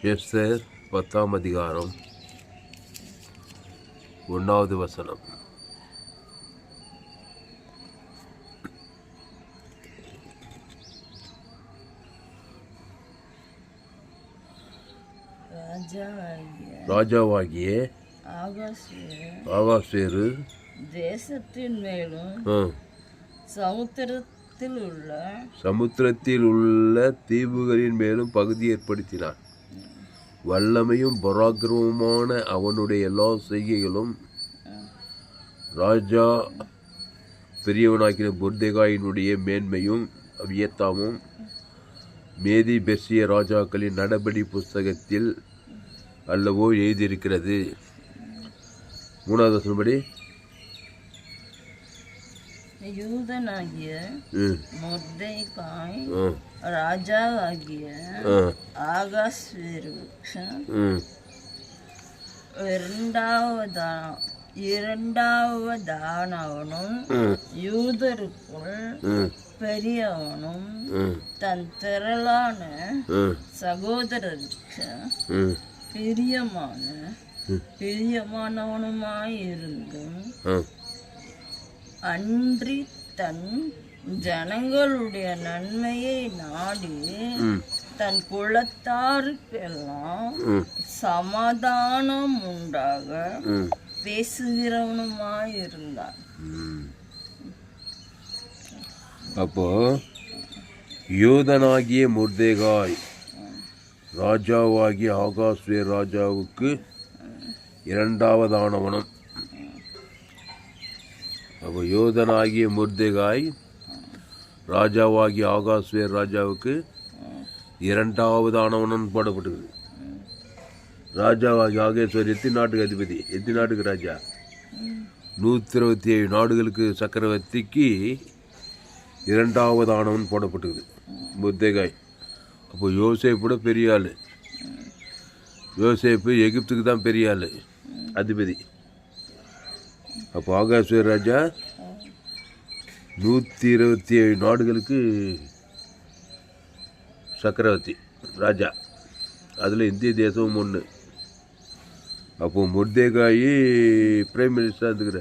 Esther 10ஆம் அதிகாரம் 1வது வசனம். ராஜாவாகிய ஆகாஸ்வேரு தேசத்தின் மேலும் சமுத்திரத்தில் உள்ள தீவுகளின் மேலும் பகுதி ஏற்படுத்தினான். வல்லமையும் பராக்கிரமமான அவனுடைய எல்லா செய்கைகளும் ராஜா பெரியவனாக்கின மொர்தெகாயினுடைய மேன்மையும் வியத்தாமும் மேதி பெர்சிய ராஜாக்களின் நடபடி புஸ்தகத்தில் அல்லவோ எழுதியிருக்கிறது. 3வது வசனப்படி யூதனாகிய மொர்தெகாய் ராஜாவாகிய ஆகாஸ்வேருக்கு இரண்டாவதானவனும் யூதருக்குள் பெரியவனும் தன் திரளான சகோதரருக்கு பிரியமானவனுமாயிருந்தும் அன்றி தன் ஜனங்களுடைய நன்மையை நாடி தன் குலத்தாருக்கெல்லாம் சமாதானம் உண்டாக பேசுகிறவனுமாயிருந்தான். அப்போ யூதனாகிய மொர்தெகாய் ராஜாவாகிய ஆகாஸ்வேரு ராஜாவுக்கு இரண்டாவதானவனும். அப்போ யூதனாகிய மொர்தெகாய் ராஜாவாகிய ஆகாஸ்வேரு ராஜாவுக்கு இரண்டாவதானவனும் போடப்பட்டது. ராஜாவாகிய ஆகாஸ்வேரு எத்தனை நாட்டுக்கு அதிபதி? எத்தனை நாட்டுக்கு ராஜா? 127 நாடுகளுக்கு சக்கரவர்த்திக்கு இரண்டாவதானவன் போடப்பட்டது மொர்தெகாய். அப்போ யோசேப்போட பெரிய ஆள். யோசேப்பு எகிப்துக்கு தான் பெரிய ஆள், அதிபதி. அப்போ ஆகாஸ்வேரு ராஜா 127 நாடுகளுக்கு சக்கரவர்த்தி ராஜா. அதில் இந்திய தேசமும் ஒன்று. அப்போ மொர்தெகாய் பிரைம் மினிஸ்டராக இருந்துக்கிற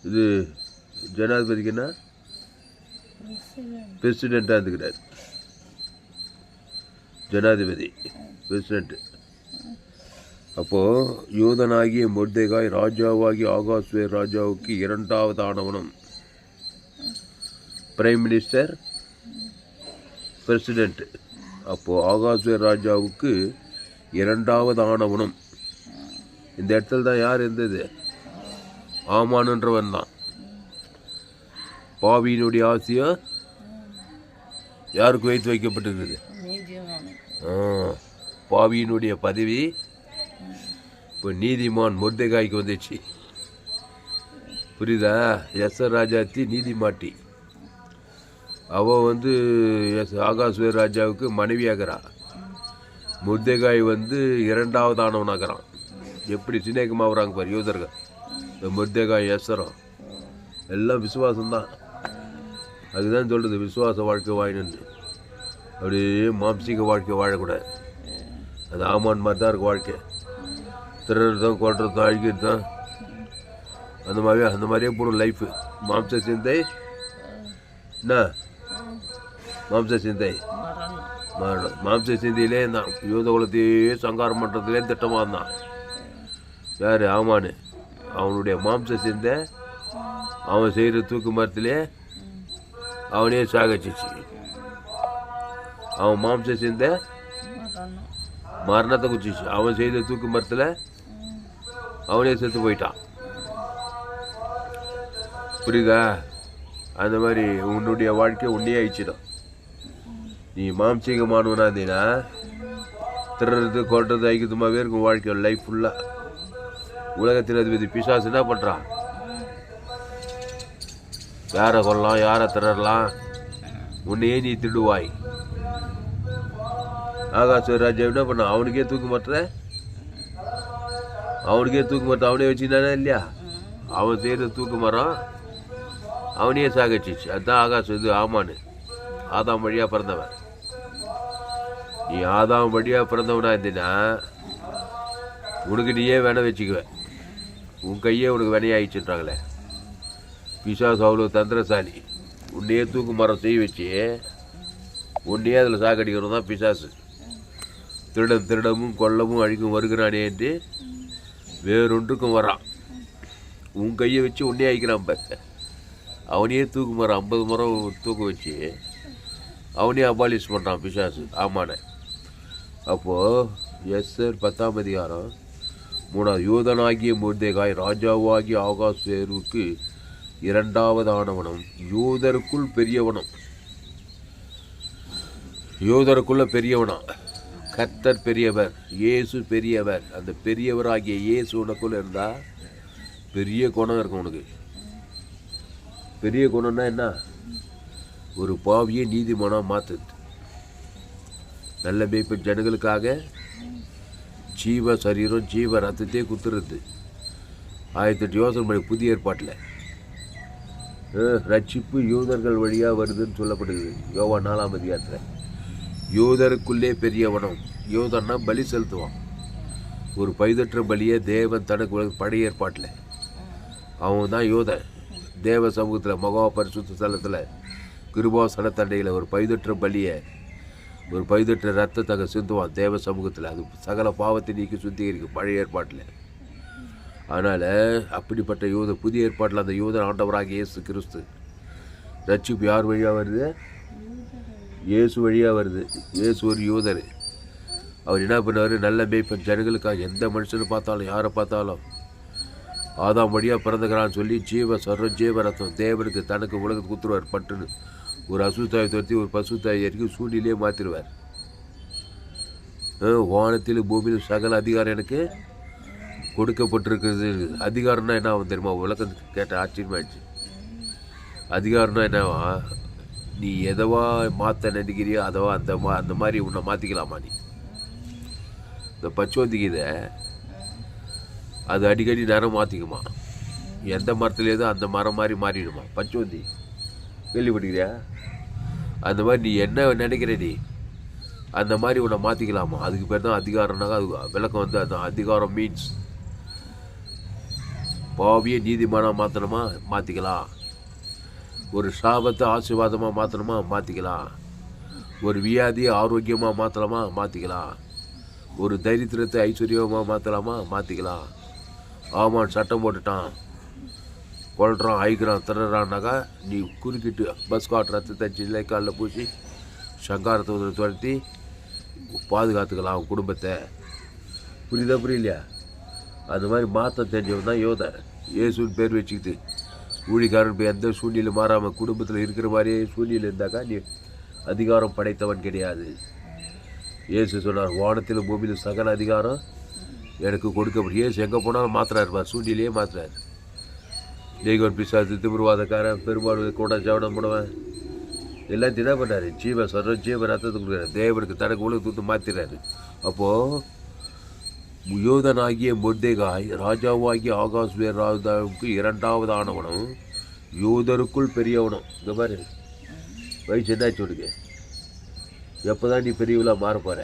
இது ஜனாதிபதிக்குன்னா பிரசிடெண்ட்டாக இருந்துக்கிறார். ஜனாதிபதி பிரசிடெண்ட். அப்போது யூதனாகிய மொர்தெகாய் ராஜாவாகிய ஆகாஸ்வேரு ராஜாவுக்கு இரண்டாவதானவனும் பிரைம் மினிஸ்டர் பிரசிடெண்ட். அப்போது ஆகாஸ்வேரு ராஜாவுக்கு இரண்டாவதானவனும். இந்த இடத்துல தான் யார் இருந்தது? ஆமானுன்றவன் தான். பாவியினுடைய ஆசையும் யாருக்கு வைத்து வைக்கப்பட்டிருக்குது? பாவியினுடைய பதவி இப்போ நீதிமான் மொர்தெகாய்க்கு வந்துச்சு. புரியுதா? எஸ்தர் ராஜாத்தி நீதிமாட்டி. அவள் ஆகாஸ்வேரு ராஜாவுக்கு மனைவியாகிறா. மொர்தெகாய் இரண்டாவதானவனாகிறான். எப்படி சிநேகமாகறாங்க பாரு யூதர்கள். இந்த மொர்தெகாய் எஸ்தரும் எல்லாம் விசுவாசம்தான். அதுதான் சொல்கிறது விசுவாச வாழ்க்கை வாழணுன்னு. அப்படியே மாம்சீக வாழ்க்கை வாழக்கூடாது. அது ஆமான் மாதிரி தான் இருக்கும் வாழ்க்கை. திருடுறதும் கொள்றதும் அழுகிறது தான் அந்த மாதிரியே போகணும் லைஃபு. மாம்ச சிந்தை என்ன? மாம்ச சிந்தை மரணம். மாம்ச சிந்தையிலே இருந்தான். யூத குலத்தையே சங்காரம் பண்ணுறதுலே திட்டமாக இருந்தான். யார்? ஆமானு. அவனுடைய மாம்ச சிந்தை அவன் செய்கிற தூக்கு மரத்திலே அவனே சாகச்சிச்சு. அவன் மாம்ச சிந்தை மரணத்தை குச்சிச்சு. அவன் செய்த தூக்கு மரத்தில் அவனே செத்து போயிட்டான். புரியுதா? அந்த மாதிரி உன்னுடைய வாழ்க்கை உன்னையே ஆயிடுச்சிடும். நீ மாம்சீகமானவனா இருந்தீங்கன்னா திருடுறது கொள்றது ஐக்கியமாகவே இருக்கும் வாழ்க்கை லைஃப் ஃபுல்லாக. உலகத்தில் அதிபதி பிசாசு என்ன பண்ணுறான்? யாரை கொள்ளலாம், யாரை திருடலாம், உன்னையே நீ திருடுவாய். ஆகாஸ்வேரு ராஜா என்ன பண்ண? அவனுக்கே தூக்கு மாட்டுற, அவனே வச்சுதானே இல்லையா? அவன் செய்கிற தூக்கு மரம் அவனையே சாகச்சிச்சு. அதுதான் ஆகாஷ் ஆமானு ஆதாம் வழியாக பிறந்தவன். நீ ஆதாம் வழியாக பிறந்தவனா இருந்தீன்னா உனக்கு நீயே வேணை வச்சுக்குவேன். உன் கையே உனக்கு வினையாயிடுச்சுன்றாங்களே. பிசாசு அவ்வளோ தந்திரசாலி. உன்னையே தூக்கு மரம் செய்ய வச்சு உன்னையே அதில் சாக்கடிக்கிறது தான் பிசாசு. திருடமும் கொல்லமும் அழிக்கும் வருகிறானே என்று வேறொன்றுக்கும் வரான். உன் கையை வச்சு உன்னே அழிக்கிறான் பாரு. அவனையே தூக்கு மரம் 50 மரம் தூக்க வச்சு அவனே அபாலிஷ் பண்ணுறான் பிசாசு. ஆமாண்ணே. அப்போது எஸ்ஸர் 10ஆம் அதிகாரம் 3 யூதனாகிய மொர்தெகாய் ராஜாவாகிய ஆகாஸ்வேருவுக்கு 2வது ஆனவனும் யூதருக்குள் பெரியவனும். யூதருக்குள்ள பெரியவனா? கர்த்தர் பெரியவர், இயேசு பெரியவர். அந்த பெரியவராகிய இயேசு உனக்குள்ள இருந்தா பெரிய குணம் இருக்கும் உனக்கு. பெரிய குணம்னா என்ன? ஒரு பாவியை நீதிமானா மாற்றுது. நல்ல மேய்ப்பன் ஜனங்களுக்காக ஜீவ சரீரம் ஜீவ ரத்தத்தையே குத்துறது. 1008 யோசனை படி புதிய ஏற்பாட்டில் ரட்சிப்பு யூதர்கள் வழியாக வருதுன்னு சொல்லப்படுது. யோவான் 4ஆம் அதிகாரத்தில் யூதருக்குள்ளே பெரியவனும். யூதன்னா பலி செலுத்துவான். ஒரு பைதற்ற பலியை தேவன் தனக்கு பழைய ஏற்பாட்டில் அவன் தான் யூதன். தேவ சமூகத்தில் மகா பரிசுத்த ஸ்தலத்தில் கிருபாசன தண்டையில் ஒரு பைதற்ற பலியை ஒரு பைதற்ற ரத்தத்தை சிந்துவான் தேவ சமூகத்தில். அது சகல பாவத்தை நீக்கி சுத்திகரிக்கும் பழைய ஏற்பாட்டில். அதனால் அப்படிப்பட்ட புதிய ஏற்பாட்டில் அந்த யூதன் ஆண்டவராக இயேசு கிறிஸ்து. ரட்சிப்பு யார் வழியாக வருது? இயேசு வழியாக வருது. இயேசு ஒரு யூதர். அவர் என்ன பண்ணார்? நல்ல மேய்ப்பன் ஜனங்களுக்காக எந்த மனுஷனை பார்த்தாலும் யாரை பார்த்தாலும் ஆதாம் வழியாக பிறந்துக்கிறான்னு சொல்லி ஜீவ ரத்தம் தேவனுக்கு தனக்கு உலகத்துக்கு குத்துருவார். பட்டுன்னு ஒரு அசுத்தாயை துரத்தி ஒரு பசுத்தாய் வரைக்கும் சூழ்நிலையே மாற்றிடுவார். வானத்தில் பூமியில் சகல அதிகாரம் எனக்கு கொடுக்கப்பட்டிருக்கிறது. அதிகாரம்னா என்ன ஆகும் தெரியுமா? உலகத்துக்கு கேட்ட ஆச்சரியமாயிடுச்சு. அதிகாரம்னா என்னவா? நீ எதவா மாற்ற நினைக்கிறியோ அதவா அந்த மாதிரி உன்னை மாற்றிக்கலாமா? நீ இந்த பச்சோந்திக்குதை அது அடிக்கடி நேரம் மாற்றிக்குமா? எந்த மரத்தில் ஏதோ அந்த மரம் மாதிரி மாறிடுமா? பச்சோந்தி கேள்விப்பட்டிருக்கிறியா? அந்த மாதிரி நீ என்ன நினைக்கிற நீ அந்த மாதிரி உன்னை மாற்றிக்கலாமா? அதுக்கு பேர் தான் அதிகாரம்னாக்க. அது விளக்கம் வந்து அதுதான். அதிகாரம் மீன்ஸ் பாவியை நீதிமானாக மாற்றணுமா? மாற்றிக்கலாம். ஒரு சாபத்தை ஆசீர்வாதமாக மாற்றணுமா? மாற்றிக்கலாம். ஒரு வியாதியை ஆரோக்கியமாக மாற்றலாமா? மாற்றிக்கலாம். ஒரு தைரியத்தை ஐஸ்வர்யமாக மாற்றலாமா? மாற்றிக்கலாம். ஆமான் சட்டம் போட்டுட்டான், கொள்றான், அழிக்கிறான், திறறான்னாக்கா நீ குறுக்கிட்டு பஸ் காட்டு ரத்தத்தை சில்லை காலில் பூசி சங்காரத்தை துரத்தி பாதுகாத்துக்கலாம் அவன் குடும்பத்தை. புரியுதா புரியலையா? அது மாதிரி மாற்ற தெரிஞ்சவன் தான் யோதன். இயேசுன்னு பேர் வச்சுக்கிட்டு ஊழிக்காரன் போய் எந்த சூழ்நிலை மாறாமல் குடும்பத்தில் இருக்கிற மாதிரியே சூழ்நிலை இருந்தாக்கா நீ அதிகாரம் படைத்தவன் கிடையாது. இயேசு சொன்னார், வானத்தில் பூமியில் சகல அதிகாரம் எனக்கு கொடுக்கப்படும். இயேசு எங்கே போனாலும் மாத்திராரு, சூழ்நிலையே மாத்திராரு. தேகோன் பிசாசு திமிர்வாதக்காரன் பெரும்பாலும் கூட ஜவனம் பண்ணுவேன் எல்லாத்தையும் என்ன பண்ணார்? ஜீவ ரத்தத்தை கொடுக்குறாரு. தேவனுக்கு தனக்கு உலக தூத்து மாற்றிடுறாரு. அப்போது யூதனாகிய மொர்தெகாய் ராஜாவாகிய ஆகாஸ்வேர் ராஜாவுக்கு 2வது ஆனவனும் யூதருக்குள் பெரியவனும். இந்த மாதிரி வயசு என்னாச்சு உனக்கு? எப்போ தான் நீ பெரியவளாக மாற போகிற?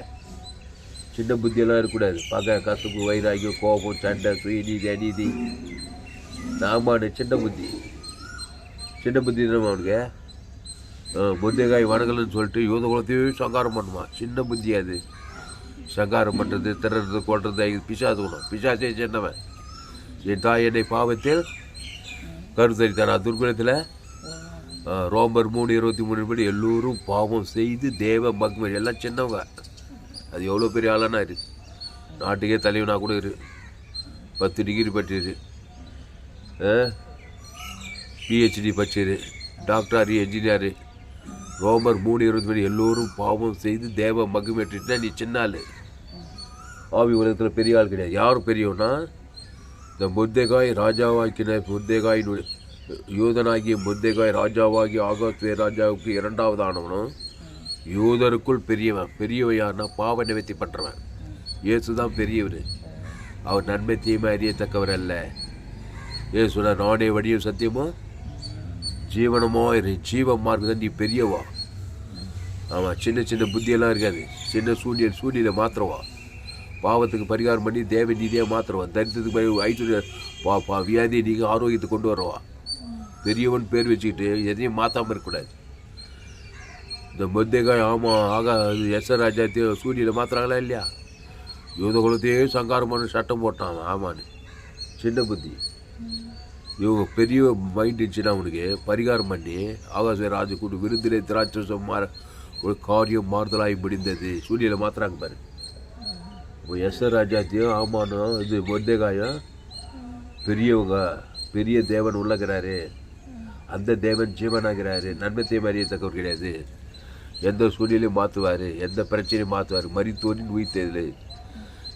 சின்ன புத்தியெல்லாம் இருக்கக்கூடாது. பகை, கசப்பு, வைராகியம், கோபம், சண்டை, சுயநீதி, அநீதி. நாமானு சின்ன புத்தி தானே அவனுக்கு. மொர்தெகாய் வணங்கலன்னு சொல்லிட்டு யூத குலத்தையே சங்காரம் பண்ணுமா. சின்ன புத்தி அது. சங்காரம் பண்ணுறது, திறறது, கொள்றது பிசாசு குணம். பிசாசே சின்னவன். என் தாய் என்னை பாவத்தில் கருத்தரித்தார். துர்குணத்தில் ரோமர் 3:23 படி எல்லோரும் பாவம் செய்து தேவ மகிமை. எல்லாம் சின்னவங்க. அது எவ்வளோ பெரிய ஆளானா இரு, நாட்டுக்கே தலைவனாக கூட இரு, 10 டிகிரி பற்றிரு, பிஹெச்டி படிச்சிரு, டாக்டர், என்ஜினியரு. ரோமர் 3:20 படி எல்லோரும் பாவம் செய்து தேவ மகிமைட்டுனா நீ சின்ன ஆள். ஆவி உலகத்தில் பெரிய ஆள் கிடையாது. யாரும் பெரியவனா? இந்த மொர்தெகாய் ராஜாவாக்கின யூதனாகிய மொர்தெகாய் ராஜாவாகிய ஆகாஸ்வேர் ராஜாவுக்கு 2வது ஆனவனும் யூதருக்குள் பெரியவன். பெரியவன் யாருன்னா பாவ நிவர்த்தி பண்ணுறவன். இயேசு தான் பெரியவர். அவர் நன்மை தீமை அறியத்தக்கவர் அல்ல. இயேசுனா நானே வழியும் சத்தியமோ ஜீவனமோ ஜீவமாக இருக்குதான் நீ பெரியவா. ஆமாம், சின்ன சின்ன புத்தியெல்லாம் இருக்காது. சின்ன சூழ்நிலை மாத்திரவா, பாவத்துக்கு பரிகாரம் பண்ணி தேவ நீதியாக மாத்திரவா, தரித்திரத்துக்கு ஐஸ்வர்ய வியாதியை நீங்கள் ஆரோக்கியத்தை கொண்டு வரவா, பெரியவன் பேர் வச்சுக்கிட்டு எதையும் மாற்றாமல் இருக்கக்கூடாது. இந்த மொர்தெகாய் எஸ்தர் ராஜாத்தையும் சூழ்நிலை மாத்திராங்களா இல்லையா? யூத குலத்தையே சங்காரமான சட்டம் போட்டான் ஆமான்னு. சின்ன புத்தி. இவங்க பெரிய மைண்ட் இருந்துச்சுன்னா அவனுக்கு பரிகாரம் பண்ணி ஆகாச ராஜு கூட்டு விருந்திலே திராட்சம் ஒரு காரியம் மாறுதலாகி முடிந்தது. சூழ்நிலை மாத்திராங்க பாரு. இப்போ எஸ்தர் ராஜாத்தையும் ஆமானும் இது மொர்தெகாயும் பெரியவங்க, பெரிய தேவன் உள்ளகிறாரு. அந்த தேவன் ஜீவனாகிறாரு. நன்மை தீமை அறியத்தக்கவர் கிடையாது. எந்த சூழ்நிலையும் மாற்றுவார், எந்த பிரச்சனையும் மாற்றுவார். மரித்தோரின் உயிர்த்தேதல்.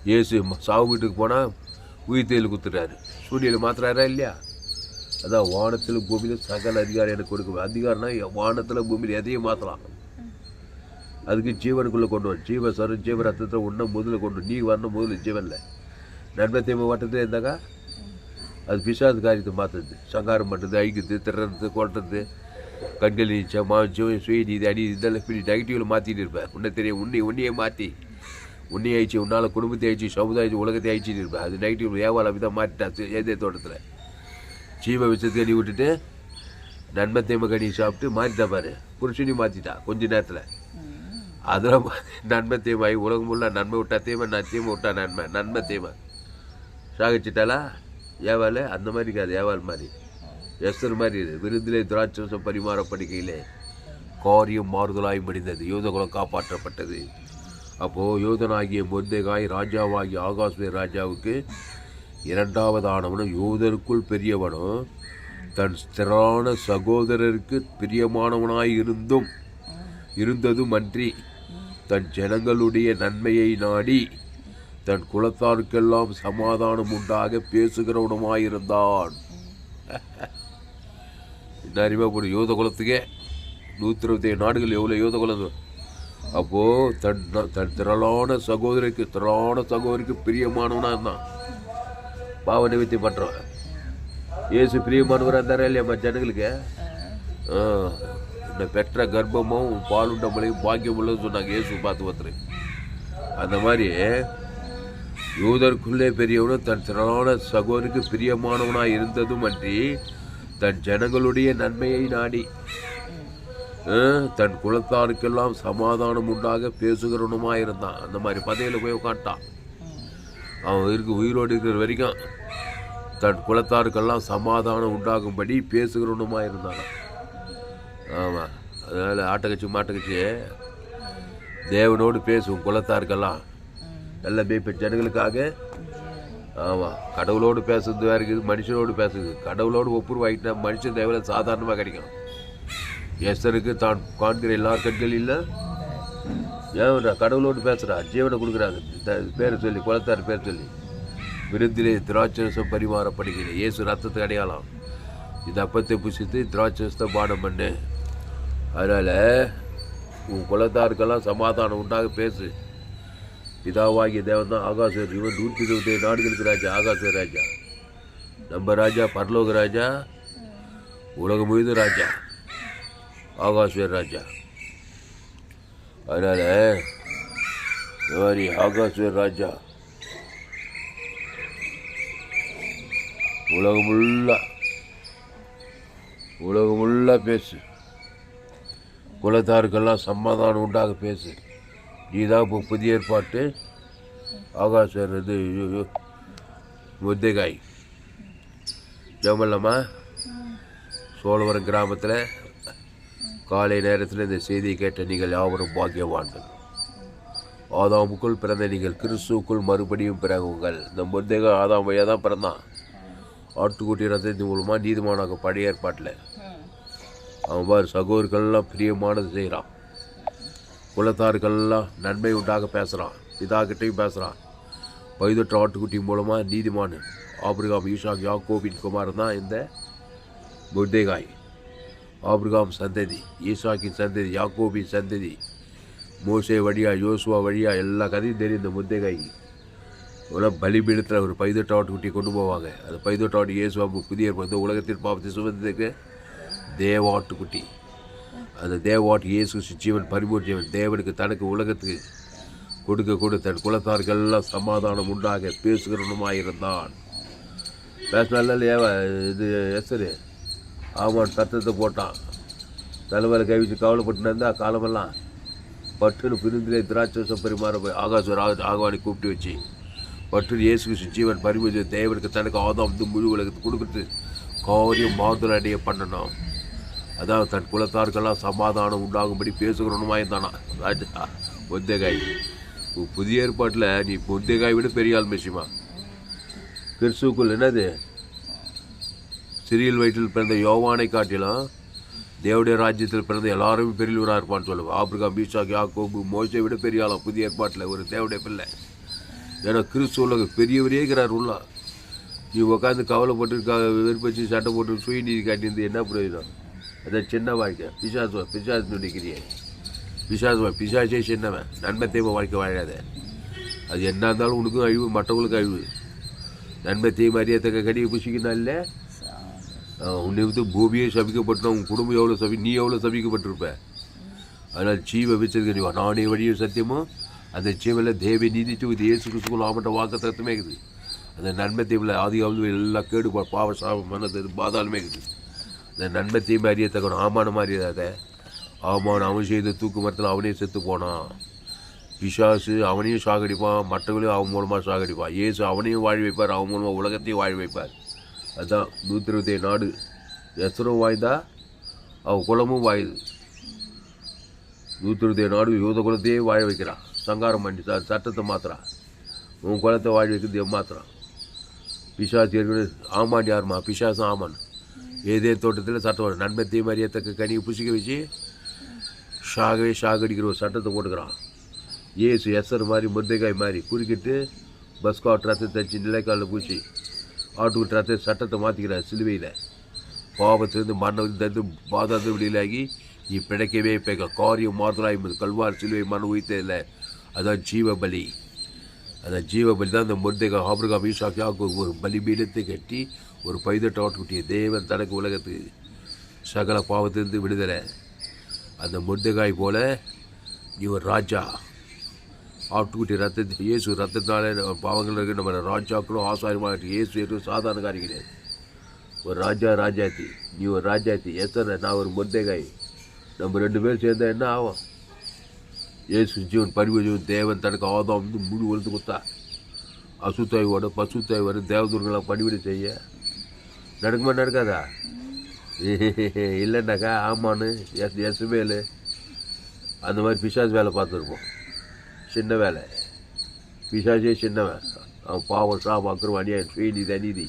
இயேசு சாவு வீட்டுக்கு போனால் உயிர்த்தேதல் குத்துறாரு. சூழ்நிலை மாற்றுறாரா இல்லையா? அதான் வானத்தில் பூமியில் சகல அதிகாரம் எனக்கு கொடுக்கும். அதிகாரம்னா வானத்தில் பூமியில் எதையும் மாற்றலாம். அதுக்கு ஜீவனுக்குள்ளே கொண்டு வரும். ஜீவஸ்வரம் ஜீவ ரத்தத்தை ஒன்றா முதல்ல கொண்டு நீ வரணும். முதல்ல ஜீவனில் நன்மை தீமை வட்டத்தில் இருந்தாக்கா அது பிசாசு காரியத்தை மாற்றுறது, சங்காரம் பண்ணுறது, அழிக்கிறது, திறறது, கொட்டுறது, கண்கள் நீச்சா மாஞ்சம் சுய நீதி அடி இதெல்லாம் இப்படி நெகட்டிவில் மாற்றிட்டு இருப்பேன். உன்னை தெரியும் உன்னையே மாற்றி உன்னையே ஆயிடுச்சு, உன்னால் குடும்பத்தை ஆயிடுச்சு, சமுதாயத்தை உலகத்தை ஆயிடுச்சின்னு இருப்பேன். அது நெகட்டிவ் வியாபாரம் அப்படி தான் மாற்றிட்டாச்சு. ஏதே தோட்டத்தில் ஜீவ விஷத்தை கடி விட்டுட்டு நன்மை தீமை கடி சாப்பிட்டு மாற்றிட்டா பாரு. புருஷனையும் மாற்றிட்டா கொஞ்ச நேரத்தில். அதெல்லாம் நன்மை தீமை உலகம் ஃபுல்லாக நன்மை விட்டா தீமை, தீமை விட்டா நன்மை, நன்மை தீமை சாகிச்சிட்டாலா ஏவாள். அந்த மாதிரி இருக்காது ஏவாள் மாதிரி. எஸ்தர் மாதிரி இது. விருந்திலே திராட்சம் பரிமாற படிக்கையிலே காரியம் மாறுதலாய் முடிந்தது. யூதகுலம் காப்பாற்றப்பட்டது. அப்போது யூதனாகிய மொர்தெகாய் ராஜாவாகிய ஆகாஸ்வே ராஜாவுக்கு இரண்டாவது ஆனவனும் யூதருக்குள் பெரியவனும் தன் ஸ்திரான சகோதரருக்கு பிரியமானவனாய் இருந்ததும் அன்றி தன் ஜனங்களுடைய நன்மையை நாடி தன் குலத்தாருக்கெல்லாம் சமாதானம் உண்டாக பேசுகிறவனுமாயிருந்தான். என்ன அறிவா போடும் யூத குலத்துக்கே 127 நாடுகள் எவ்வளோ யூத குலம். அப்போது தன் திரளான சகோதரிக்கு பிரியமானவனாக இருந்தான். பாவ நிவர்த்தி பண்ணுறவன். இயேசு பிரியமானவராக இருந்தாரா இல்லையா ஜனங்களுக்கு? இந்த பெற்ற கர்ப்பமும் பாலுண்ட மலையும் பாக்கியம் உள்ளதுன்னு சொன்னாங்க இயேசு பார்த்து ஒருத்தர். அந்த மாதிரி யூதருக்குள்ளே பெரியவனும் தன் திரளான சகோதரிக்கு பிரியமானவனாக இருந்ததும் அன்றி தன் ஜனங்களுடைய நன்மையை நாடி தன் குலத்தாருக்கெல்லாம் சமாதானம் உண்டாக பேசுகிறவனுமாக இருந்தான். அந்த மாதிரி பதவியில் போய் உட்காந்துட்டான். அவன் உயிரோடு இருக்கிற வரைக்கும் தன் குலத்தாருக்கெல்லாம் சமாதானம் உண்டாகும்படி பேசுகிறவனுமாக இருந்தான். ஆமாம், அதனால் ஆட்டக்கட்சி மாட்டக்கட்சி தேவனோடு பேசும் குலத்தாருக்கெல்லாம் நல்ல மேய்ப்ப ஜனங்களுக்காக. ஆமாம், கடவுளோடு பேசுறது வேறு இருக்குது, மனுஷனோடு பேசுறது. கடவுளோடு ஒப்புருவாகிட்டா மனுஷன் தேவையில்ல சாதாரணமாக கிடைக்கும். எஸ்தருக்கு தான் காண்கிற எல்லா கண்கள் இல்லை. ஏன் கடவுளோடு பேசுகிறா, ஜீவனை கொடுக்குறாங்க. பேரை சொல்லி குலத்தார் பேர் சொல்லி விருந்திலே திராட்சரசம் பரிமாறப்படுகிறேன். இயேசு ரத்தத்தை அடையாளம். இந்த அப்பத்தை புசித்து திராட்சரசத்தை பானம் பண்ணு. அதனால் உன் குலத்தாருக்கெல்லாம் சமாதானம் உண்டாக பேசு. பிதாவாகிய தேவன் தான் ஆகாஸ்வர். இவன் 127 நாடுகளுக்கு ராஜா. ஆகாஸ்வர் ராஜா நம்ம ராஜா, பரலோக ராஜா, உலகம் முழுது ராஜா, ஆகாஸ்வர் ராஜா. அதனால் இந்த மாதிரி ஆகாஸ்வர் ராஜா உலகமுள்ள பேசு. குலத்தாருக்கெல்லாம் சமாதானம் உண்டாக பேசு. நீ தான் இப்போ புதிய ஏற்பாட்டு ஆகாஸ்வர் இது மொர்தெகாய். ஜெபம்லாமா? சோழவரம் கிராமத்தில் காலை நேரத்தில் இந்த செய்தியை கேட்ட நீங்கள் யாவரும் பாக்கியவான்கள். ஆதாமுக்குள் பிறந்த நீங்கள் கிறிஸ்துவுக்குள் மறுபடியும் பிறகுங்கள். இந்த மொர்தெகாய் ஆதாம் வழியாக தான் பிறந்தான். ஆட்டுக்குட்டி ரத்தத்தின் மூலமாக நீதிமானாக பழைய ஏற்பாட்டில் அவன் பார் சகோதரர்கள்லாம் பிரியமானது செய்கிறான். குலத்தாருக்கெல்லாம் நன்மை உண்டாக பேசுகிறான். பிதாக்கிட்டையும் பேசுகிறான். வயதொற்ற ஆட்டுக்குட்டி மூலமாக நீதிமான் ஆபிரகாம், ஈசாக், யாக்கோபின் குமாரன் தான் இந்த மொர்தெகாய். ஆபிரகாம் சந்ததி, ஈசாக்கின் சந்ததி, யாக்கோபின் சந்ததி, மோசே வழியா, யோசுவா வழியா எல்லா கதையும் தெரியும் இந்த மொர்தெகாய்க்கு. ஒரு பலிபீடத்தில் ஒரு 18 ஆட்டுக்குட்டியை கொண்டு போவாங்க. அந்த 18 ஆட்டு இயேசுவா புதிய உலகத்தின் பாவத்தை சுமந்ததுக்கு தேவ ஆட்டுக்குட்டி. அந்த தேவாட்டு இயேசு ஜீவன் பரிபூர்ண ஜீவன் தேவனுக்கு தனக்கு உலகத்துக்கு கொடுக்க தன் குலத்தார்களெல்லாம் சமாதானம் உண்டாக பேசுகிறவனுமாயிருந்தான். பேசினால இது எஸ்ரு ஆமான் சத்தத்தை போட்டான். தலைவரை கவிச்சு கவலைப்பட்டு இருந்தா காலமெல்லாம் பட்டுன்னு பிரிந்திலே திராட்சம் பரிமாற போய் ஆகவானி கூப்பிட்டு வச்சு பட்டு இயேசு ஜீவன் பரிபூர்ண தேவனுக்கு தனக்கு ஆதாம் முழு உலகத்துக்கு கொடுக்குறது காரியம் மாறுதல் அடைய பண்ணணும். அதான் தன் குலத்தார்களெல்லாம் சமாதானம் உண்டாகும்படி பேசுகிறவனுமாயிருந்தானா ராஜா மொத்தேகாய். புதிய ஏற்பாட்டில் நீ மொத்தேகாய் விட பெரிய ஆள் மெஷிமா. கிறிஸ்துக்குள் என்னது சிறியல் வயிற்றில் பிறந்த யோவானை காட்டிலும் தேவடைய ராஜ்யத்தில் பிறந்த எல்லாருமே பெரியவராக இருப்பான்னு சொல்லுவேன். ஆபிரகாம், ஈசாக், யாக்கோபு, மோசை விட பெரிய ஆளாம் புதிய ஏற்பாட்டில் ஒரு தேவடைய பிள்ளை. ஏன்னா கிறிஸ்துவ பெரியவரே இருக்கிறார் உள்ள. நீ உட்காந்து கவலைப்பட்டு வெறுப்பச்சு சட்டை போட்டு சுயநீதி காட்டியிருந்து என்ன பிரயோஜனம்? அதான் சின்ன வாழ்க்கை. பிசாசு நினைக்கிறிய பிசாசே சின்னவன். நன்மை தீமை வாழ்க்கை வாழாத. அது என்ன இருந்தாலும் உனக்கும் அழிவு, மற்றவங்களுக்கு அழிவு. நன்மை தீமை அறியத்தக்க கடியை புசிக்கணும் இல்லை. உன்னை வந்து பூமியே சபிக்கப்பட்டோம். உன் குடும்பம் எவ்வளோ நீ எவ்வளோ சபிக்கப்பட்டிருப்ப. அதனால் ஜீவ வச்சிருக்க நானே வழியும் சத்தியமும் அந்த ஜீவனில் தேவை நீதித்து இது இயேசு கிறிஸ்துக்குள் ஆமட்ட வாக்கு தத்துவமே இருக்குது. அந்த நன்மை தீமையில் ஆதியாவது எல்லாம் கேடு பாவ சாபம் மனது பாதாளுமே இருக்குது. அந்த நன்மை தீமை அறியத்தக்கணும். ஆமானம் அறியாத ஆமான் அவன் செய்த தூக்கு மரத்தில் அவனே செத்து போனான். பிசாசு அவனையும் சாகடிப்பான், மற்றவங்களையும் அவன் மூலமாக சாகடிப்பான். இயேசு அவனையும் வாழ வைப்பார், அவன் மூலமாக உலகத்தையும் வாழ வைப்பார். அதுதான் 127 நாடு எசரும் வாய்ந்தா அவன் குலமும் வாயுது. 127 நாடு யூத குலத்தையே வாழ வைக்கிறான். சங்காரம் பண்ணி சட்டத்தை மாத்திரான். உன் குலத்தை வாழ வைக்கிறது மாத்திரான். பிசாசு ஏற்கனவே ஆமான் யாருமா? பிசாசும் ஆமான். ஏதே தோட்டத்தில் சட்டம் நன்மை தீமை அறியத்தக்க கனியை புசிக்க வச்சு சாகடிக்கிற ஒரு சட்டத்தை போட்டுக்கிறான். ஏசு எசர் மாதிரி முருங்கைக்காய் மாதிரி குறுக்கிட்டு பஸ்காட் ரத்தத்தை தச்சு நிலைக்காலில் பூச்சி ஆட்டுக்கு ரத்த சட்டத்தை மாற்றிக்கிறார். சிலுவையில் பாவத்திலிருந்து மரணம் தந்து பாதாந்த வெளியிலாகி நீ பிழைக்கவே பேக்க காரியம் மாறுதலாய் கல்வார் சிலுவை மன உயிர்த்ததில்லை. அதான் ஜீவபலி. அந்த ஜீவபலி தான் அந்த முருங்கைக்காய் ஆபிரகாம், ஈசாக், யாக்கோபு ஒரு பலிபீடத்தை கட்டி ஒரு பைதட்ட ஆட்டுக்குட்டியை தேவன் தனக்கு உலகத்துக்கு சகல பாவத்திலிருந்து விடுதலை. அந்த முருங்கைக்காய் போல நீ ஒரு ராஜா. ஆட்டுக்குட்டி ரத்தத்தை இயேசு ரத்தத்தினால பாவங்கள் இருக்க நம்ம ராஜாக்களும் ஆசாரியமாக இயேசு ஏற்கும் சாதாரண காரியம் கிடையாது. ஒரு ராஜாத்தி. நீ ஒரு ராஜாத்தி. எத்தனை நான் ஒரு முருங்கைக்காய். நம்ம 2 பேர் சேர்ந்தா என்ன ஆகும்? இயேசு ஜீவன் பரிவு ஜீவன் தேவன் தனக்கு ஆதாம் வந்து முழு ஒழுத்து கொடுத்தா. அசுத்தாயோட பசுத்தாய் வரும் தேவதூர்களாம் பணிவிட செய்ய நடக்குமா? நடக்காதா? இல்லைன்னாக்கா ஆமான்னு எசுமேலு அந்த மாதிரி பிசாசு வேலை பார்த்துருப்போம். சின்ன வேலை. பிசாசே சின்னவன். அவன் பாவம் சாபம் அக்கறம் அநியாயம் சுயநீதி அநீதி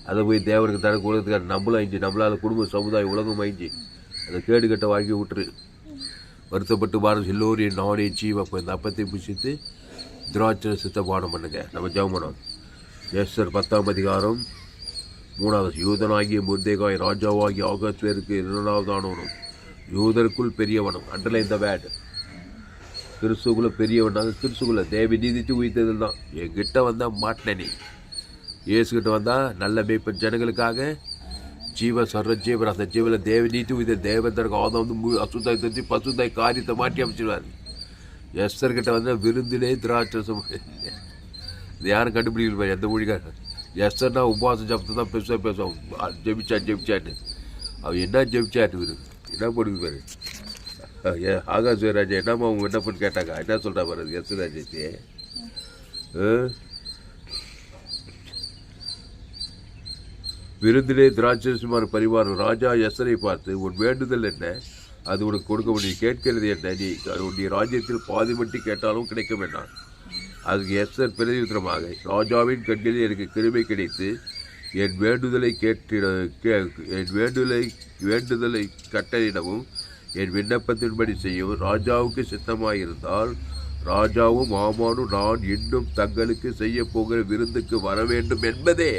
அதை போய் தேவனுக்கு தனக்கு உலகத்துக்கார நம்மளும் ஆயிடுச்சு. நம்மளால் குடும்ப சமுதாயம் உலகம் ஆயிடுச்சு. அதை கேடு கட்ட வாழ்க்கை விட்டுரு. வருத்தப்பட்டு பாரம் எல்லோரும் நானே ஜீவ அப்போ இந்த அப்பத்தை புசித்து திராட்சரசத்தை பானம் பண்ணுங்க. நம்ம ஜெபம் பண்ணோம். எஸ்தர் 10ஆம் அதிகாரம் 3வது யூதனாகிய முருங்கைக்காய் ராஜாவாகிய ஆகாஸ்வேருக்கு 2ஆவதானவனும் யூதருக்குள் பெரியவனும். Underline the word. கிறிஸ்துக்குள்ள பெரியவனாக கிறிஸ்துக்குள்ள தேவி நீதித்து உயிர்த்ததில் தான். என்கிட்ட வந்தால் மாட்டின நீ. இயேசுகிட்ட வந்தால் நல்ல மேய்ப்பன் ஜனங்களுக்காக ஜீவ சர்வ ஜீவன். அந்த ஜீவனில் தேவி நீதி உயிர்த்த தேவதற்கு ஆதம் வந்து அசுத்தாய் தச்சு பசுத்தாய் காரியத்தை மாற்றி அமைச்சிடுவார். எஸ்தர்கிட்ட வந்தால் விருந்திலே திராட்சரசம். இது யாரும் கண்டுபிடிக்கல எந்த மொழிக்காரன். எஸ்தர்னா உபவாச ஜபத்தை தான் பெருசாக பேசுவோம். ஜெபிச்சான்னு அவன் என்ன ஜெபிச்சாட்டு விரு என்ன போடுது பாரு. ஆகாஷ் ராஜா என்னம்மா அவங்க விண்ணப்பன்னு கேட்டாங்க. என்ன சொல்கிறா பாரு எஸ் ராஜாச்சி. விருந்திலே திராட்சரசமான பரிமாறும். ராஜா எஸ்தரை பார்த்து உன் வேண்டுதல் என்ன? அது உனக்கு கொடுக்க முடியும். கேட்கிறது என்ன? நீ ராஜ்யத்தில் பாதி மட்டி கேட்டாலும் கிடைக்க வேண்டாம். அதுக்கு எஸ்தர் பிரதியுத்தரமாக ராஜாவின் கண்களில் எனக்கு கிருபை கிடைத்து என் வேண்டுதலை வேண்டுதலை கட்டளிடவும் என் விண்ணப்பத்தின்படி செய்யவும் ராஜாவுக்கு சித்தமாயிருந்தால் ராஜாவும் ஆமானும் நான் இன்னும் தங்களுக்கு செய்ய போகிற விருந்துக்கு வர வேண்டும் என்பதே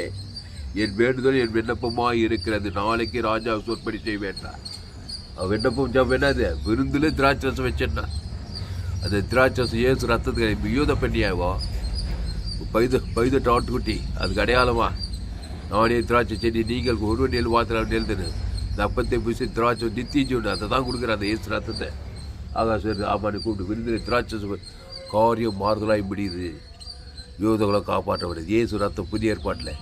என் வேண்டுதல் என் விண்ணப்பமாக இருக்கிறது. நாளைக்கு ராஜா சொற்படி செய்ய வேண்டாம். விண்ணப்பம் ஜாப் என்னது? விருந்துல திராட்சரசம் வச்சேன்னா அந்த திராட்சரசம் ஏசு ரத்தத்துக்கு யூத பெண்ணியாவோ பைதட்டு ஆட்டுக்குட்டி அதுக்கு அடையாளமா நானே திராட்சை செடி நீங்கள் ஒரு நெல் மாத்திரம் நெல்துன்னு இந்த அப்பத்தை புசி திராட்சை நித்திய ஜீவன் அதை தான் கொடுக்குற அந்த ஏசு ரத்தத்தை ஆகாசம் ஆமானி கூப்பிட்டு விருந்தில் திராட்சை காரியம் மாறுதலாய் முடியுது. யூதர்களை காப்பாற்ற முடியாது. இயேசு ரத்தம் புதிய ஏற்பாட்டில்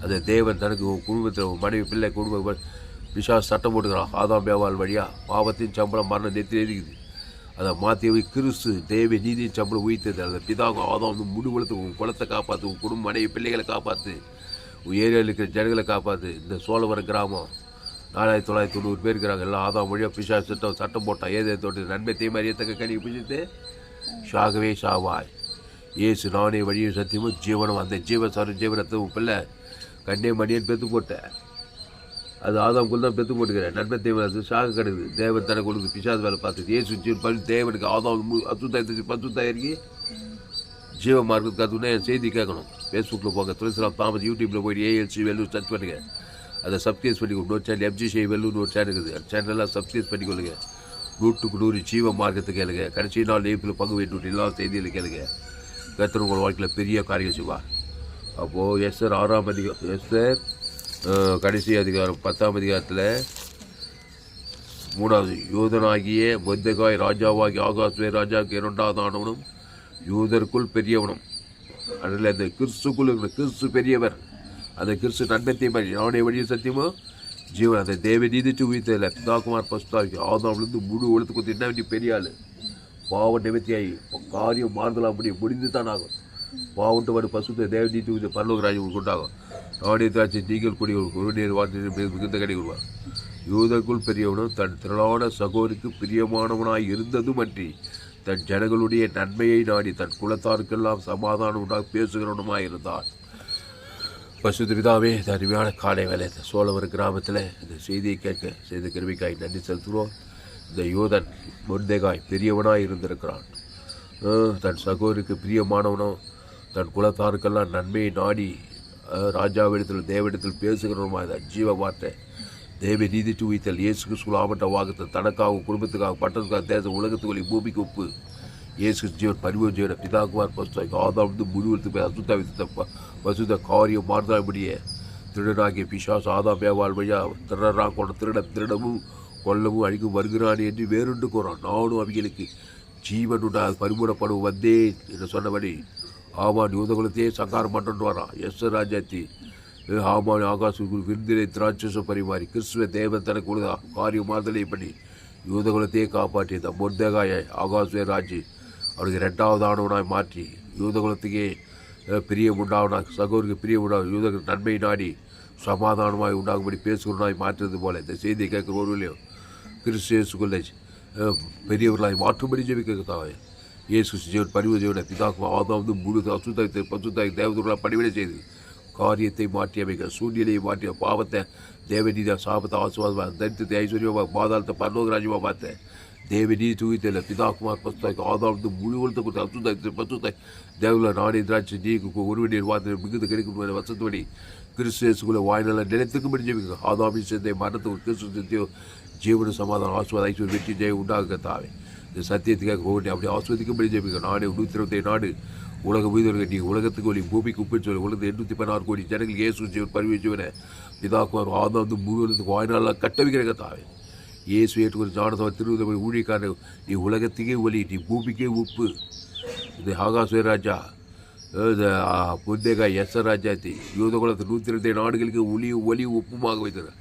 அந்த தேவன் தனக்கு குடும்பத்தில் மனைவி பிள்ளை குடும்ப பிசாசு சட்டம் போட்டுக்கிறான். ஆதாம் ஏவாள் வழியாக பாவத்தின் சம்பளம் மரணம் நெத்தி இருக்குது. அதை மாற்றி கிறிஸ்து தேவ நீதியின் சம்பளம் உயிர்த்தது. அந்த பிதாவும் ஆதாம் முடிவெடுத்து உன் குலத்தை காப்பாற்று, உன் குடும்ப மனைவி பிள்ளைகளை காப்பாற்று, உன் ஏரியாவில் இருக்கிற ஜனங்களை காப்பாற்று. இந்த சோழவரம் கிராமம் 4990 பேர் இருக்கிறாங்க. எல்லாம் ஆதாம் வழியாக பிசாசு சட்டம் போட்டான். ஏதே தோட்டு நன்மை தீமை அறியத்தக்க கனி பிடிச்சிட்டு சாகவே சாவாய். ஏசு நானே வழியும் சத்தியமும் ஜீவனம். அந்த ஜீவனத்தை உன் பிள்ளை கண்ணே மணியன் பெற்று போட்டேன். அது ஆதாமுக்குள் தான் பெற்று போட்டுக்கிறேன். நன்மை தீமை அது சாக கிடக்குது. தேவன் தனக்கு கொடுக்குது. பிசாசு வேலை பார்த்துது. ஏசு ஜீவன் பண்ணி தேவனுக்கு ஆதாம் அசுத்தாயத்துக்கு பசுத்தாயிருக்கி ஜீவ மார்க்கத்துக்கு அதுன்னா என் செய்தி கேட்கணும். ஃபேஸ்புக்கில் போங்க, துளசிராம் தாமஸ் யூடியூப்பில் போய் ஏஎல்சி வெல்லூர் சர்ச் பண்ணுங்க. அதை சப்ஸ்கிரைப் பண்ணிக்கொள்ளுங்க. இன்னொரு சேனல் எஃப்ஜிசி வெல்லூர்னு ஒரு சேனல் இருக்குது. அந்த சேனலெல்லாம் சப்ஸ்கிரைப் பண்ணிக்கொள்ளுங்க. 100% ஜீவ மார்க்கத்தை கேளுங்க. கடைசி நாள் லேப்பில் பங்கு வேண்டிட்டு எல்லா செய்தியில் கேளுங்க. கர்த்தர் உங்கள் வாழ்க்கையில் பெரிய காரியம் செய்வார். அப்போது எஸ்தர் 6ஆம் அதிகாரம், எஸ்தர் கடைசி அதிகாரம் 10ஆம் அதிகாரத்தில் 3வது யூதனாகிய மொர்தெகாய் ராஜாவாகிய ஆகாஸ்வேர் ராஜாவுக்கு 2வது ஆனவனும் யூதருக்குள் பெரியவனும். அதில் அந்த கிறிஸ்துக்குள் இருக்கிற கிறிஸ்து பெரியவர். அந்த கிறிஸ்து நன்மத்தை மாதிரி நானே வழியும் சத்தியமோ ஜீவன். அந்த தேவ நீதிச்சு உயிர்த்ததில்லை. பிதாகுமார் பசுத்தாக்கி ஆதாம்லேருந்து முழு ஒழுத்து கொடுத்து என்ன வேண்டிய பெரிய ஆள். பாவ நிவர்த்தியாகி காரியம் மாறுதலாம் முடிந்து தான் ஆகும். பாவன்ட்டு வரும் பசுத்த தேவ நீதி உயிர் பரலோக ராஜ்யம் கொண்டாகும். நானே தாட்சி நீங்கள் கூடிய ஒரு நீர் வார்த்தை மிகுந்த கடை கொள்வார். யூதருக்குள் பெரியவனும் தன் திரளான சகோதரிக்கு பிரியமானவனாய் இருந்ததும் அன்றி தன் ஜனங்களுடைய நன்மையை நாடி தன் குலத்தாருக்கெல்லாம் சமாதானம் உண்டாக பேசுகிறவனுமாய் இருந்தான். பசுத்த பிதாவே, இந்த அருமையான காலை வேலை இந்த சோழவர் கிராமத்தில் இந்த செய்தியை கேட்க செய்த கிருமிக்காய் நன்றி செலுத்துகிறோம். இந்த யூதன் மொர்தெகாய் பெரியவனாய் இருந்திருக்கிறான். தன் சகோதரிக்கு பிரியமானவனோ தன் குலத்தாருக்கெல்லாம் நன்மையை நாடி ராஜாவிடத்தில் தேவனிடத்தில் பேசுகிறவனுமா இந்த ஜீவ வார்த்தை தேவ நீதிச்சு உயிர்த்தல் இயேசு கிறிஸ்து ஆமட்ட வாகத்தை தனக்காகவும் குடும்பத்துக்காக பட்டத்துக்காக தேச உலகத்துக்குள்ளே பூமிக்கு உப்பு இயேசு ஜீவன் பரிவு ஜீவனை பிதாகுமார் பசுத்தாய் ஆதாம் முடிவெடுத்து போய் அசுத்த பசுத்த காரியம் மாறுதாபடியே திருடனாகிய பிசாசு ஆதாம் ஏவாள் வழியா திருடராக கொண்ட திருடமும் கொல்லமும் அழிக்கும் வருகிறான் என்று வேறுண்டு கூறான். நானும் அவைகளுக்கு ஜீவன் உண்டா பரிமூடப்படும் வந்தேன் என்று சொன்னபடி ஆமான் யூதகுலத்தையே சங்காரம் பண்ணுட்டு வரான். எஸ் ராஜாத்தி ஆமான் ஆகாசுக்கு விருந்தினை திராட்சசம் பரிமாறி கிறிஸ்துவ தேவன் தனக்கு உள்ள காரியம் மாறுதலை பண்ணி யூதகுலத்தையே காப்பாற்றி இந்த மொர்தெகாயை ஆகாசுவே ராஜி அவனுக்கு 2வது ஆனவனாய் மாற்றி யூதகுலத்துக்கே பிரியம் உண்டாவனாக சகோதரிக்கு பிரியம் உண்டாகும் யூதர்களுக்கு நன்மை நாடி சமாதானமாய் உண்டாகும்படி பேசுகிறனாய் மாற்றுறது போல இந்த செய்தியை கேட்குற ஒருவரையும் கிறிஸ்துக்குள்ளே பெரியவர்களாய் மாற்றும்படி ஜெபிக்கிறதாவே இயேசு ஜீவன் பரிவு ஜீவனை பிதாக்கு ஆதாம் முழு அசுத்தாய் பசுத்தாய் தேவதூர்களாக பணிவிடை செய்து காரியத்தை மாற்றி அமைக்க சூழ்நிலையை மாற்றிய பாவத்தை தேவநீதியா சாபத்தை ஆசுவாதமாக தரித்திரத்தை ஐஸ்வர்யமாக பாதாளத்தை பரலோகராஜ்யமாக பார்த்தேன். தேவநீதி தூக்கித்தில் பிதாகுமார் பசுத்தாய்க்கு ஆதாம் முழு ஒழுத்த கொடுத்த அசுத்தாய் பசுத்தாய் தேவல நானே திராட்சை நீக்கு ஒருவனின் வார்த்தை மிகுந்த கிடைக்கும் வசத்தபடி கிறிஸ்துக்குள்ள வாய்நாள நிலைத்திற்கும்படி ஜெபிக்க ஆதாமின் சேர்ந்த மரணத்துக்கு கிறிஸ்து சத்தியோ ஜீவன சமாதானம் ஆசுவாத ஐஸ்வர்யம் வெற்றி ஜெயம் உண்டாக தாவே இந்த சத்தியத்துக்காக ஓட்டி அப்படி ஆஸ்வதிக்கும்படி ஜெபிக்க நானே 127 நாடு உலக உயிர்கள் நீ உலகத்துக்கு ஒளி பூமிக்கு உப்பு சொல்லி உலகத்து 816 கோடி ஜனங்களுக்கு இயேசு ஜீவன் பரிவு ஜீவனை பிதாக்குமார் ஆதாம் முழுவதுக்கு வாய்நாளாக கட்டவிக்கிற தாவே இயேசு ஏற்றுக்கொண்டு ஜானதவர் திருவிதம் ஊழியக்காரன் நீ உலகத்துக்கே ஒலி நீ பூமிக்கே உப்பு. இந்த ஆகாசுவே ராஜா இந்த மொர்தெகாய் எஸ் ராஜாத்தி யூதகுலத்து 127 நாடுகளுக்கு ஒலி உப்புமாக வைத்தது.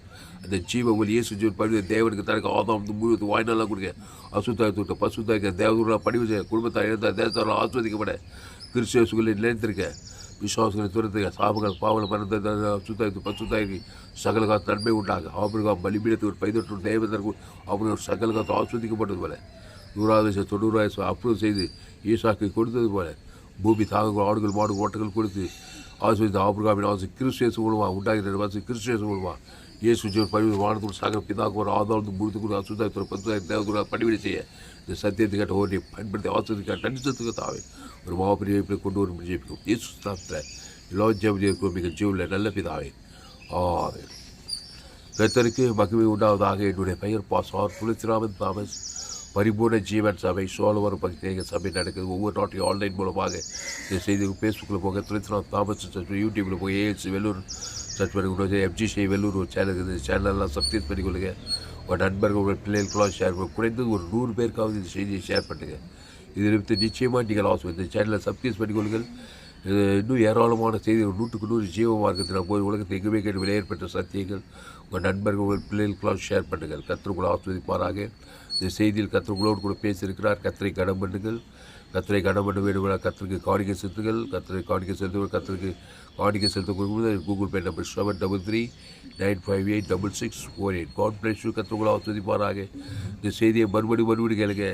அந்த ஜீவ ஒலி இயேசு ஜீவன் பரிவு தேவனுக்கு தனக்கு ஆதாம் முழுவது வாய்நாளாக கொடுக்க அசுத்தாய் தொட்ட பசுத்தாய்க்க தேவதூர்களாக படிவு செய்ய குடும்பத்தை இழந்த தேசத்தால் ஆஸ்வதிக்கப்பட கிறிஸ்துவுக்குள்ளே நிலைத்திருக்க விசுவாசங்களை துரத்துக்க சாபங்கள் பாவனை மறந்த அசுத்தாய்க்கு பசுத்தாய்க்கு சகல காத்து நன்மை உண்டாக ஆபிரகாம் பலிபீடத்துக்கு ஒரு பைதொற்று தேவதற்கு அவர்கள் ஒரு சகல காத்து ஆஸ்வதிக்கப்பட்டது போல 100,000 அப்ரூவ் செய்து ஈசாக்கு கொடுத்தது போல பூமி தாகங்கள் ஆடுகள் மாடு ஓட்டங்கள் கொடுத்து ஆஸ்வதித்த ஆபிரகாமின் ஆசை கிறிஸ்துவேசு மூலமாக உண்டாகிற வாசி கிறிஸ்துவேசு மூலமாக இயேசு ஜீவன் பரிவு வானத்தோடு சகல பிதாக்கு ஒரு ஆதாரம் முழுத்துக்கு அசுத்தாய் பசுத்தாய் தேவதூராக பணிவிடை செய்ய இந்த சத்தியத்தை கேட்ட ஓட்டி பயன்படுத்தி ஆஸ்வதிக்க நடிச்சதுக்கு தாவே ஒரு மாபெரிய கொண்டு வரும் ஜெயிப்பிக்கும் இயேசு ஸ்தானத்தில் எல்லா ஜெபம் மிக ஜீவனில் நல்ல பிதாவே ஆவே. கர்த்தருக்கு மகிமை உண்டாவதாக. என்னுடைய பெயர் பாஸ்டர் துளசிராமன் தாமஸ். பரிபூர்ண ஜீவன் சபை சோழவரம் பக்தியாக சபை நடக்குது. ஒவ்வொரு நாட்டையும் ஆன்லைன் மூலமாக இந்த செய்தி ஃபேஸ்புக்கில் போக துளசிராமன் தாமஸ் யூடியூப்பில் போய் ஏஎல்சி வெல்லூர் சர்ச் பண்ணி கொண்டு FGC வெள்ளூர் ஒரு சேனல் இருக்குது. சேனலெல்லாம் சப்ஸ்கிரைப் பண்ணிக்கொள்ளுங்க. உங்கள் நண்பர்கள் உங்கள் பிள்ளைகளுக்கெல்லாம் ஷேர் பண்ண குறைந்தது ஒரு 100 பேருக்காவது இந்த செய்தியை ஷேர் பண்ணுங்கள். இதை நிமித்து நிச்சயமாக நீங்கள் ஆசை இந்த சேனலை சப்ஸ்கிரைப் பண்ணிக்கொள்ளுங்கள். இது இன்னும் ஏராளமான செய்திகள் 100க்கு 100 ஜீவ மார்க்கத்தில் போய் உலகத்தை எங்குமே கேட்டு விலையேற்பட்ட சத்தியங்கள் உங்கள் நண்பர்கள் உங்கள் பிள்ளைகளுக்கெல்லாம் ஷேர் பண்ணுங்கள். கர்த்தர் உங்களை ஆஸ்வதிப்பாராக. இந்த செய்தியில் கர்த்தர் உங்களோடு கூட பேசியிருக்கிறார். கர்த்தரை கனம் பண்ணுங்கள். கர்த்தரை கனம் பண்ண வேண்டுமென்றால் கர்த்தருக்கு காணிக்கை செலுத்துங்கள். கர்த்தரை காணிக்கை செலுத்துங்கள். கர்த்தருக்கு காணிக்கை செலுத்த கொடுக்கும்போது Google Pay number 733-958-6648. God bless you. கர்த்தர் உங்களை ஆஸ்வதிப்பாராக. இந்த செய்தியை மறுபடி கேளுங்க.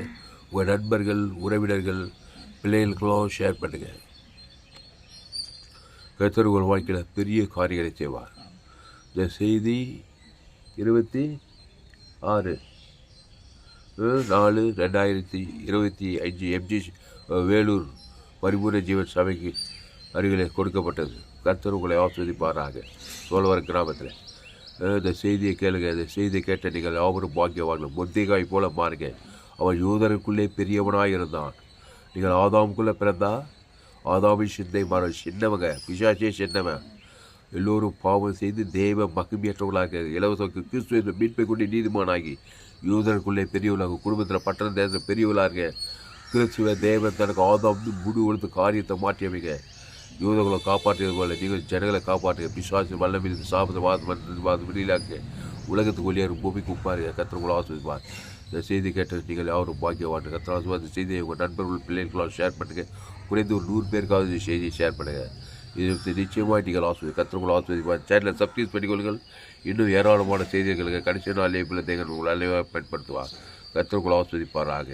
உங்கள் நண்பர்கள் உறவினர்கள் பிள்ளைகளுக்கெல்லாம் ஷேர் பண்ணுங்கள். கர்த்தர் உங்கள் வாழ்க்கையில் பெரிய காரியங்களை செய்வார். இந்த செய்தி 26/4/2025 FGC வேலூர் பரிபூர்ண ஜீவன் சபைக்கு அருகிலே கொடுக்கப்பட்டது. கர்த்தர் உங்களை ஆஸ்வதிப்பாராக. சோழவர் கிராமத்தில் இந்த செய்தியை கேளுங்க. இந்த செய்தியை கேட்ட நீங்கள் யாவரும் பாக்கியவார்கள். மொர்தெகாய் போல மாறுங்க. அவன் யூதருக்குள்ளே பெரியவனாக இருந்தான். நீங்கள் ஆதாமுக்குள்ளே பிறந்தா ஆதாமின் சிந்தை மாற சின்னவங்க பிசாசே சின்னவன். எல்லோரும் பாவம் செய்து தேவ மகிமையற்றவர்களாக இலவச கிறிஸ்துவ மீட்பை கொண்டு நீதிமானாகி யூதருக்குள்ளே பெரியவர்களாக குடும்பத்தில் பட்டண தேசத்தில் பெரியவர்களாக கிறிஸ்துவ தேவன் தனக்கு ஆதாம் முடி கொடுத்து காரியத்தை மாற்றியமைங்க. யூதர்களை காப்பாற்றியது போல நீங்கள் ஜனங்களை காப்பாற்றுங்க. பிசாசு வல்லமிருந்து சாபத்தை வாதம் வெளியிலாக்க உலகத்துக்கு ஒளியாரும் பூமிக்கு உப்பாருங்க. கர்த்தர் ஆஸ்வதிப்பார். இந்த செய்தி கேட்ட நீங்கள் யாரும் பாக்கியவான். கர்த்தர் ஆஸ்வதி செய்தியை உங்கள் நண்பர்கள் பிள்ளைகளுக்கெல்லாம் ஷேர் பண்ணுங்கள். குறைந்து ஒரு 100 பேருக்காவது இந்த செய்தியை ஷேர் பண்ணுங்கள். இது நிச்சயமாக நீங்கள் கர்த்தர் ஆஸ்வதிப்பார். சேனலை சப்ஸ்கிரைப் பண்ணிக்கொள்ளுங்கள். இன்னும் ஏராளமான செய்திகளுக்கு கடைசி நாள் பிள்ளை தேங்கள் உங்களை பயன்படுத்துவார். கர்த்தர் ஆஸ்வதிப்பாராக.